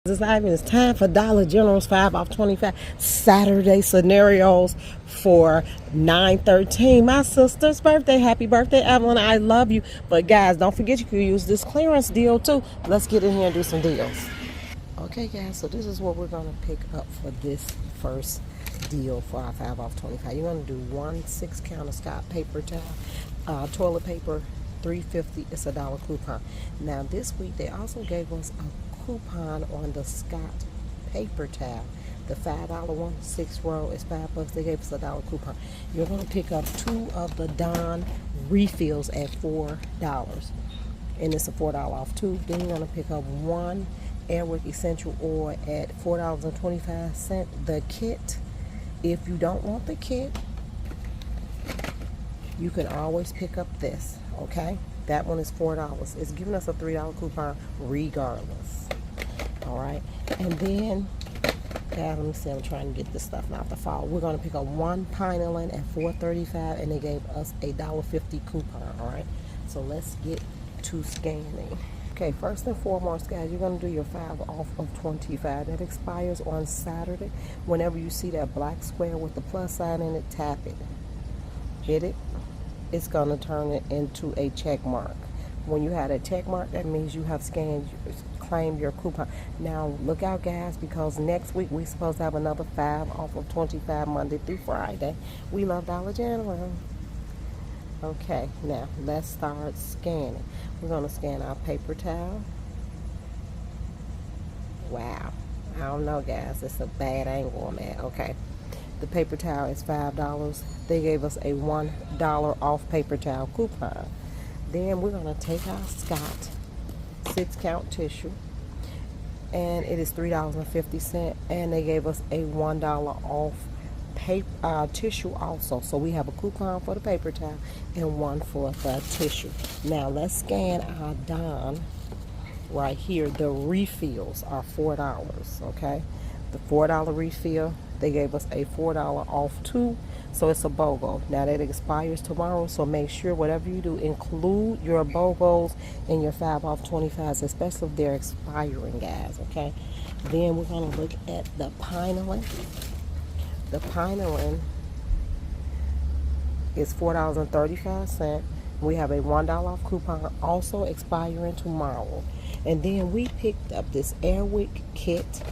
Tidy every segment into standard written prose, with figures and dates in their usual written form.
It's time for Dollar General's 5 off 25 Saturday scenarios for 9/13. My sister's birthday. Happy birthday, Evelyn. I love you. But guys, don't forget you can use this clearance deal too. Let's get in here and do some deals. Okay guys, so this is what we're going to pick up for this first deal for our 5 off 25. You're going to do one 6-count Scott paper towel, toilet paper, $3.50. It's a dollar coupon. Now this week they also gave us a coupon on the Scott paper towel. The $5 one, 6 roll is $5. They gave us a dollar coupon. You're going to pick up 2 of the Dawn refills at $4, and it's a $4 off too. Then you're going to pick up 1 Airwick Essential Oil at $4.25. The kit. If you don't want the kit, you can always pick up this. Okay, that one is $4. It's giving us a $3 coupon regardless. All right, and then let me see. I'm trying to get this stuff out the fall. We're going to pick up 1 Pineland at $4.35, and they gave us a $1.50 coupon. All right, so let's get to scanning. Okay, first and foremost, guys, you're going to do your 5 off of 25. That expires on Saturday. Whenever you see that black square with the plus sign in it, tap it. Hit it. It's going to turn it into a check mark. When you have a check mark, that means you have scanned, claim your coupon. Now, look out, guys, because next week we're supposed to have another 5 off of 25 Monday through Friday. We love Dollar General. Okay, now let's start scanning. We're going to scan our paper towel. Wow. I don't know, guys. It's a bad angle on that. Okay. The paper towel is $5. They gave us a $1 off paper towel coupon. Then we're going to take our Scott 6-count tissue, and it is $3.50, and they gave us a $1 off paper tissue also. So we have a coupon for the paper towel and one for the tissue. Now let's scan our Dawn right here. The refills are $4. Okay, the $4 refill, they gave us a $4 off too, so it's a BOGO. Now that expires tomorrow, so make sure whatever you do, include your BOGOs in your 5 off 25s, especially if they're expiring, guys. Okay, then we're going to look at the Pineland. The Pineland is $4.35. We have a $1 off coupon also expiring tomorrow. And then we picked up this Airwick kit.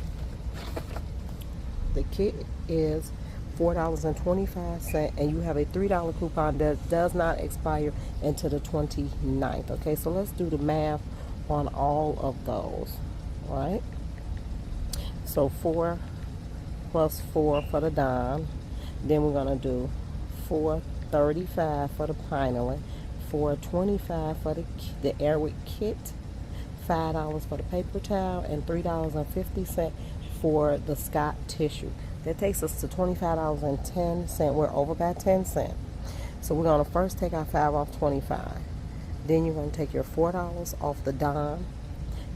The kit is $4.25, and you have a $3 coupon that does not expire until the 29th. Okay, so let's do the math on all of those. All right, so 4 plus 4 for the Dawn. Then we're going to do $4.35 for the Pineland, $4.25 for the Airwick kit, $5 for the paper towel, and $3.50 for the Scott tissue. That takes us to $25.10. We're over by 10 cents. So we're going to first take our 5 off 25. Then you're going to take your $4 off the Dawn.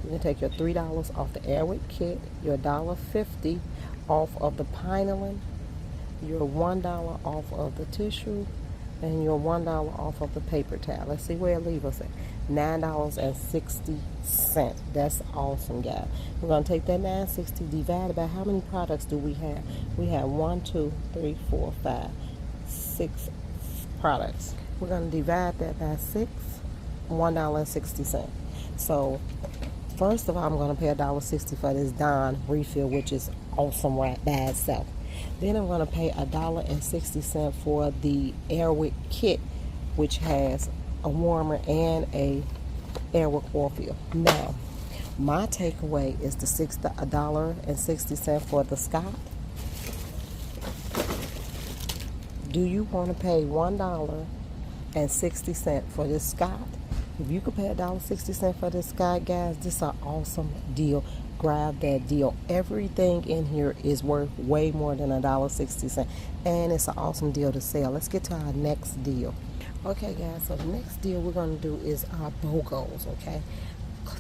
You're going to take your $3 off the Airwick kit, your $1.50 off of the Pineland, your $1 off of the tissue, and your $1 off of the paper towel. Let's see where it leaves us at. $9.60. That's awesome, guys. We're going to take that $9.60 divided by how many products do we have? We have 1, 2, 3, 4, 5, 6 products. We're going to divide that by 6, $1.60. So first of all, I'm going to pay $1.60 for this Dawn refill, which is awesome right by itself. Then I'm going to pay $1.60 for the Airwick kit, which has a warmer and a Airwick oil fill. Now, my takeaway is the $1.60 for the Scott. Do you want to pay $1.60 for this Scott? If you could pay $1.60 for this Scott, guys, this is an awesome deal. Grab that deal. Everything in here is worth way more than $1.60, and it's an awesome deal to sell. Let's get to our next deal. Okay, guys, so the next deal we're going to do is our BOGOs. Okay,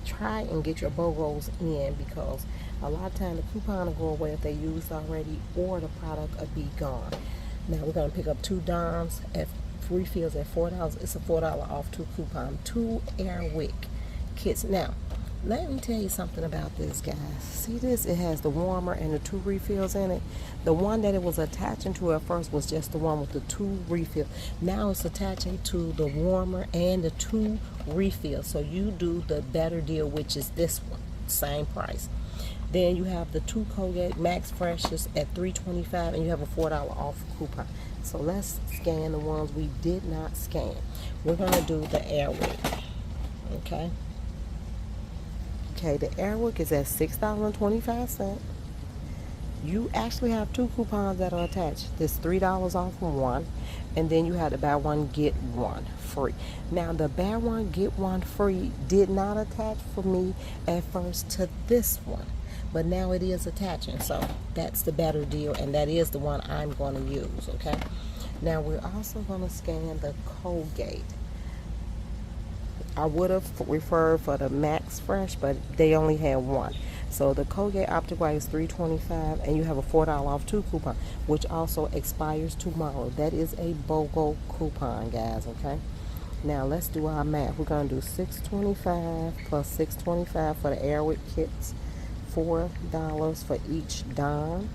try and get your BOGOs in, because a lot of time the coupon will go away if they used already, or the product will be gone. Now we're going to pick up 2 Dons at refills at $4. It's a $4 off 2 coupon. 2 Airwick kits. Now Let me tell you something about this, guys. See this? It has the warmer and the 2 refills in it. The one that it was attaching to at first was just the one with the 2 refills. Now it's attaching to the warmer and the 2 refills. So you do the better deal, which is this one, same price. Then you have the 2 Colgate Max Freshes at $3.25, and you have a $4 off coupon. So let's scan the ones we did not scan. We're gonna do the Airwick. Okay. Okay, the Airwick is at $6.25. You actually have 2 coupons that are attached. There's $3 off one, and then you have the buy one get one free. Now the buy one get one free did not attach for me at first to this one, but now it is attaching. So that's the better deal, and that is the one I'm going to use. Okay. Now we're also going to scan the Colgate. I would have referred for the Max Fresh, but they only had one. So the Colgate Optic White is $3.25, and you have a $4 off 2 coupon, which also expires tomorrow. That is a BOGO coupon, guys, okay? Now let's do our math. We're going to do $6.25 plus $6.25 for the Airwick kits, $4 for each Dawn,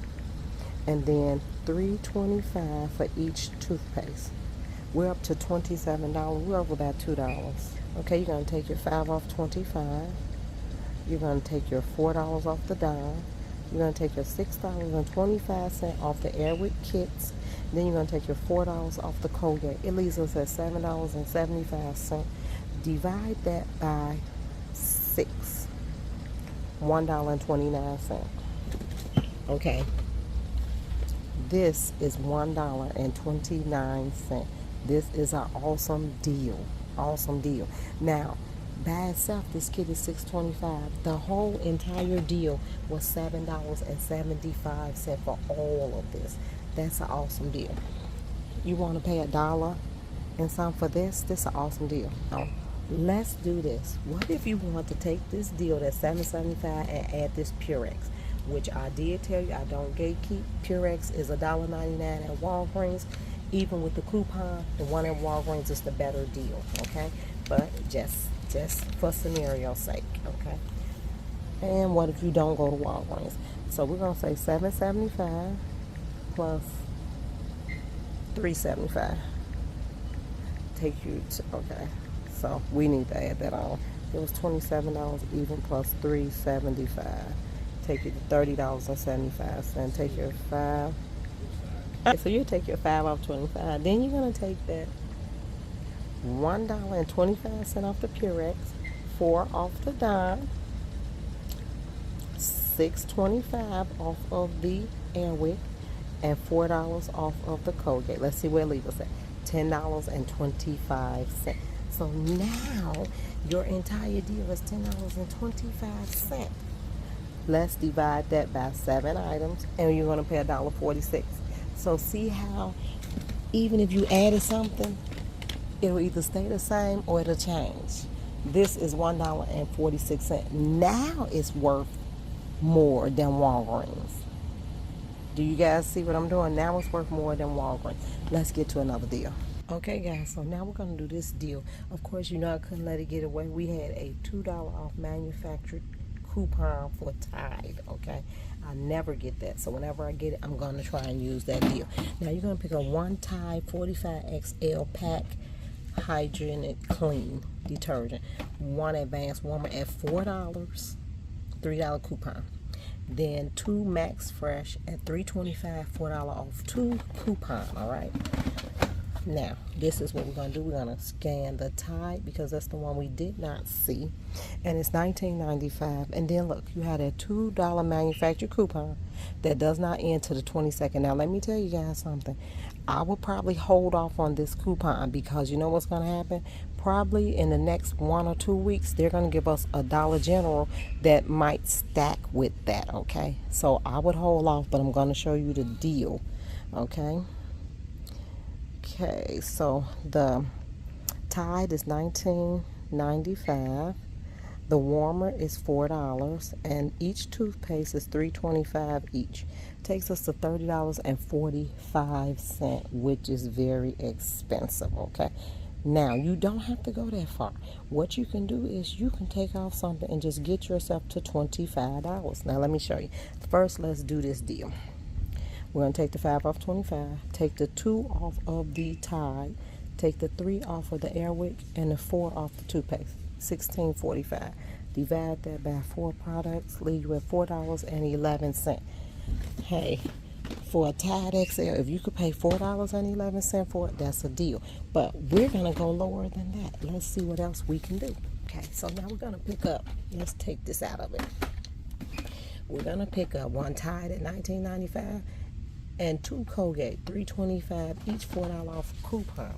and then $3.25 for each toothpaste. We're up to $27. We're up about $2. Okay, you're going to take your 5 off 25. You're going to take your $4 off the dime. You're going to take your $6.25 off the Airwick kits. Then you're going to take your $4 off the Colgate. It leaves us at $7.75. Divide that by 6. $1.29. Okay. This is $1.29. This is an awesome deal. Awesome deal. Now, by itself, this kit is $6.25. The whole entire deal was $7.75 for all of this. That's an awesome deal. You want to pay $1 and some for this? This is an awesome deal. Now, let's do this. What if you want to take this deal that's $7.75 and add this Purex? Which I did tell you I don't gatekeep. Purex is $1.99 at Walgreens. Even with the coupon, the one at Walgreens is the better deal, okay? But just for scenario's sake, okay? And what if you don't go to Walgreens? So we're gonna say $7.75 plus $3.75. Take you to, okay? So we need to add that on. It was $27 even plus $3.75. Take you to $30.75. Take your 5. So you take your 5 off 25. Then you're gonna take that $1.25 off the Purex, 4 off the dime, $6.25 off of the Airwick, and $4 off of the Colgate. Let's see where it leaves us at. $10.25. So now your entire deal is $10.25. Let's divide that by 7 items, and you're gonna pay $1.46. So see how even if you added something, it'll either stay the same or it'll change. This is $1.46. Now it's worth more than Walgreens. Do you guys see what I'm doing? Now it's worth more than Walgreens. Let's get to another deal. Okay, guys, so now we're going to do this deal. Of course, you know I couldn't let it get away. We had a $2 off manufactured coupon for Tide, okay? I never get that, so whenever I get it, I'm going to try and use that deal. Now you're going to pick up 1 Tide 45XL pack hygienic clean detergent, 1 advanced warmer at $4, $3 coupon. Then 2 Max Fresh at $3.25, $4 off 2 coupon. All right. Now, this is what we're going to do. We're going to scan the Tide because that's the one we did not see. And it's $19.95. And then, look, you had a $2 manufacturer coupon that does not end to the 22nd. Now, let me tell you guys something. I will probably hold off on this coupon because you know what's going to happen? Probably in the next 1 or 2 weeks, they're going to give us a Dollar General that might stack with that, okay? So I would hold off, but I'm going to show you the deal, okay? Okay, so the Tide is $19.95. The warmer is $4, and each toothpaste is $3.25 each. Takes us to $30.45, which is very expensive. Okay, Now, you don't have to go that far. What you can do is you can take off something and just get yourself to $25. Now, let me show you. First, let's do this deal. We're going to take the 5 off 25, take the 2 off of the Tide, take the 3 off of the Airwick, and the 4 off the toothpaste. $16.45. Divide that by 4 products, leave you at $4.11. Hey, for a Tide XL, if you could pay $4.11 for it, that's a deal. But we're going to go lower than that. Let's see what else we can do. Okay, so now we're going to pick up. Let's take this out of it. We're going to pick up 1 Tide at $19.95 and 2 Colgate, $3.25, each $4 off coupon.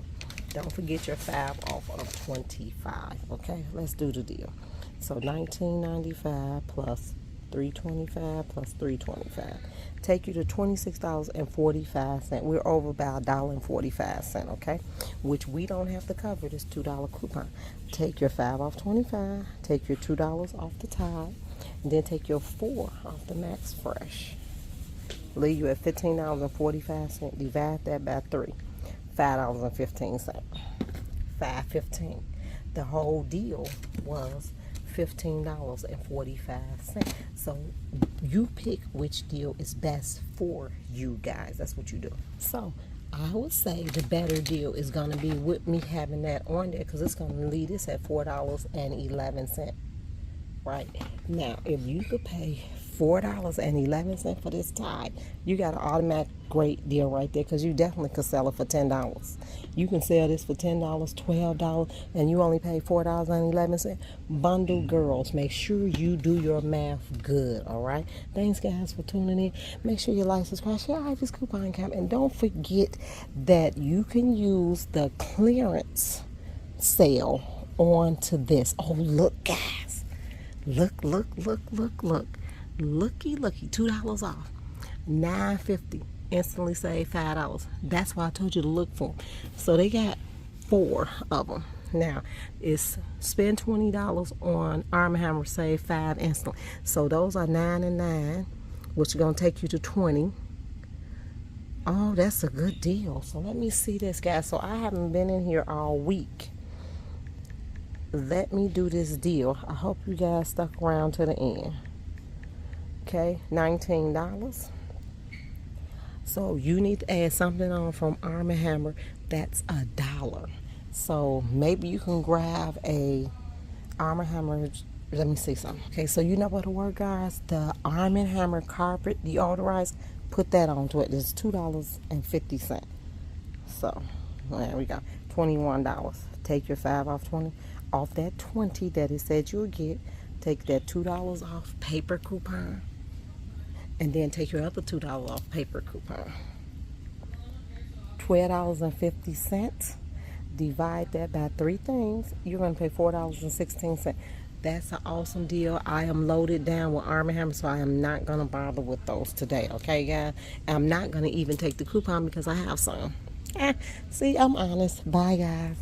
Don't forget your 5 off of 25. Okay, let's do the deal. So $19.95 plus $3.25 plus $3.25 take you to $26.45. We're over about $1.45, okay, which we don't have to cover this $2 coupon. Take your 5 off 25, take your $2 off the Tide, and then take your 4 off the Max Fresh. Leave you at $15.45. Divide that by 3. $5.15. $5.15. The whole deal was $15.45. So you pick which deal is best for you guys. That's what you do. So I would say the better deal is going to be with me having that on there, because it's going to leave this at $4.11. Right now, if you could pay $4.11 for this Tide, you got an automatic great deal right there, because you definitely could sell it for $10. You can sell this for $10, $12, and you only pay $4.11. Bundle girls, make sure you do your math good, all right? Thanks, guys, for tuning in. Make sure you like, subscribe, share Ivy's coupon cap, and don't forget that you can use the clearance sale on to this. Oh, look, guys. Look. Looky. $2 off. $9.50. Instantly save $5. That's why I told you to look for them. So they got 4 of them. Now, it's spend $20 on Arm & Hammer, save 5 instantly. So those are 9 and 9, which is going to take you to 20. Oh, that's a good deal. So let me see this, guys. So I haven't been in here all week. Let me do this deal. I hope you guys stuck around to the end. Okay, $19. So you need to add something on from Arm & Hammer. That's $1. So maybe you can grab a Arm & Hammer. Let me see something. Okay, so you know what to work, guys. The Arm & Hammer carpet deodorizer, put that onto it. It's $2.50. So there we go. $21. Take your 5 off 20. Off that 20 that it said you'll get, take that $2 off paper coupon, and then take your other $2 off paper coupon. $12.50. Divide that by 3 things. You're going to pay $4.16. That's an awesome deal. I am loaded down with Arm & Hammer, so I am not going to bother with those today. Okay, guys? I'm not going to even take the coupon because I have some. See, I'm honest. Bye, guys.